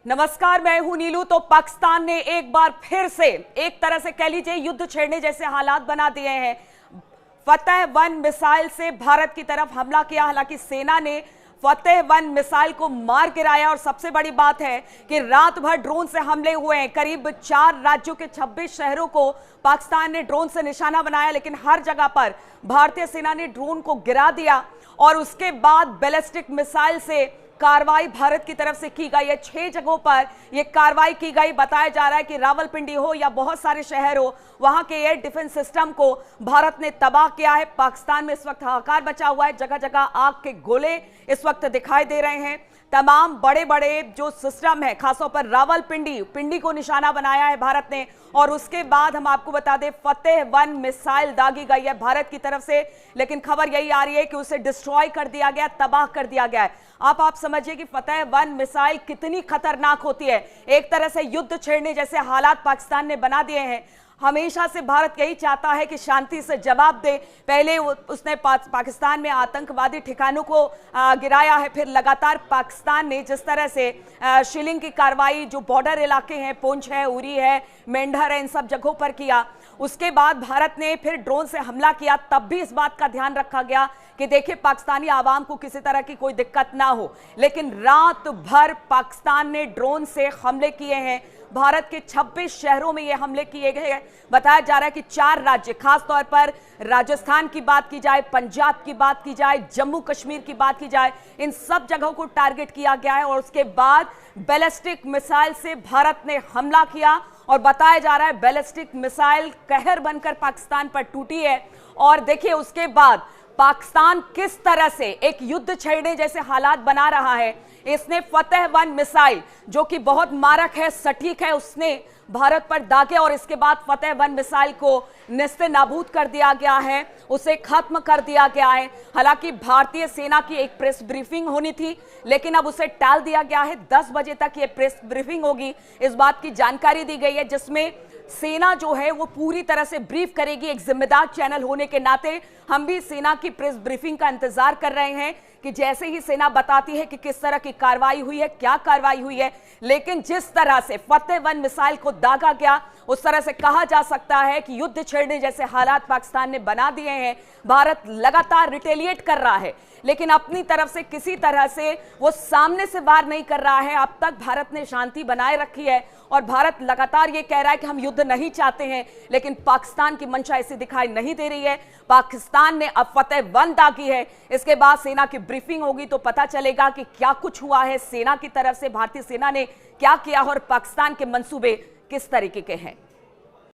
नमस्कार, मैं हूं नीलू। तो पाकिस्तान ने एक बार फिर से एक तरह से कह लीजिए युद्ध छेड़ने जैसे हालात बना दिए हैं। फतेह-1 मिसाइल से भारत की तरफ हमला किया। हालांकि सेना ने फतेह-1 मिसाइल को मार गिराया और सबसे बड़ी बात है कि रात भर ड्रोन से हमले हुए हैं। करीब 4 राज्यों के 26 शहरों को पाकिस्तान ने ड्रोन से निशाना बनाया, लेकिन हर जगह पर भारतीय सेना ने ड्रोन को गिरा दिया और उसके बाद बैलिस्टिक मिसाइल से कार्रवाई भारत की तरफ से की गई है। 6 जगहों पर यह कार्रवाई की गई। बताया जा रहा है कि रावलपिंडी हो या बहुत सारे शहर हो, वहां के एयर डिफेंस सिस्टम को भारत ने तबाह किया है। पाकिस्तान में इस वक्त हाहाकार मचा हुआ है। जगह जगह आग के गोले इस वक्त दिखाई दे रहे हैं। तमाम बड़े बड़े जो सिस्टम है, खासतौर पर रावलपिंडी को निशाना बनाया है भारत ने। और उसके बाद हम आपको बता दें, फतेह-1 मिसाइल दागी गई है भारत की तरफ से, लेकिन खबर यही आ रही है कि उसे डिस्ट्रॉय कर दिया गया, तबाह कर दिया गया है। आप समझिए कि फतेह-1 मिसाइल कितनी खतरनाक होती है। एक तरह से युद्ध छेड़ने जैसे हालात पाकिस्तान ने बना दिए हैं। हमेशा से भारत यही चाहता है कि शांति से जवाब दे। पहले उसने पाकिस्तान में आतंकवादी ठिकानों को गिराया है, फिर लगातार पाकिस्तान ने जिस तरह से शिलिंग की कार्रवाई जो बॉर्डर इलाके हैं, पुंछ है, उरी है, मेंढर है, इन सब जगहों पर किया। उसके बाद भारत ने फिर ड्रोन से हमला किया। तब भी इस बात का ध्यान रखा गया कि देखिए पाकिस्तानी आवाम को किसी तरह की कोई दिक्कत ना हो, लेकिन रात भर पाकिस्तान ने ड्रोन से हमले किए हैं। भारत के 26 शहरों में ये हमले किए गए हैं। बताया जा रहा है कि 4 राज्य, खास तौर पर राजस्थान की बात की जाए, पंजाब की बात की जाए, जम्मू कश्मीर की बात की जाए, इन सब जगहों को टारगेट किया गया है। और उसके बाद बैलिस्टिक मिसाइल से भारत ने हमला किया और बताया जा रहा है बैलिस्टिक मिसाइल कहर बनकर पाकिस्तान पर टूटी है। और देखिए उसके बाद पाकिस्तान किस तरह से एक युद्ध छेड़ने जैसे हालात बना रहा है। इसने फतेह-1 मिसाइल जो कि बहुत मारक है, सटीक है, उसने भारत पर दागे और इसके बाद फतेह-1 मिसाइल को नेस्ते नाबूद कर दिया गया है, उसे खत्म कर दिया गया है। हालांकि भारतीय सेना की एक प्रेस ब्रीफिंग होनी थी, लेकिन अब उसे टाल दिया गया है। 10 बजे तक ये प्रेस ब्रीफिंग होगी, इस बात की जानकारी दी गई है, जिसमें सेना जो है वो पूरी तरह से ब्रीफ करेगी। एक जिम्मेदार चैनल होने के नाते हम भी सेना की प्रेस ब्रीफिंग का इंतजार कर रहे हैं कि जैसे ही सेना बताती है कि किस तरह की कार्रवाई हुई है, क्या कार्रवाई हुई है। लेकिन जिस तरह से फतेह-1 मिसाइल को दागा गया, उस तरह से कहा जा सकता है कि युद्ध छेड़ने जैसे हालात पाकिस्तान ने बना दिए हैं। भारत लगातार रिटेलिएट कर रहा है, लेकिन अपनी तरफ से किसी तरह से वो सामने से वार नहीं कर रहा है। अब तक भारत ने शांति बनाए रखी है और भारत लगातार ये कह रहा है कि हम युद्ध नहीं चाहते हैं, लेकिन पाकिस्तान की मंशा ऐसी दिखाई नहीं दे रही है। पाकिस्तान ने अब फतेह-1 दागी है। इसके बाद सेना की ब्रीफिंग होगी तो पता चलेगा कि क्या कुछ हुआ है, सेना की तरफ से भारतीय सेना ने क्या किया और पाकिस्तान के मंसूबे किस तरीके के हैं।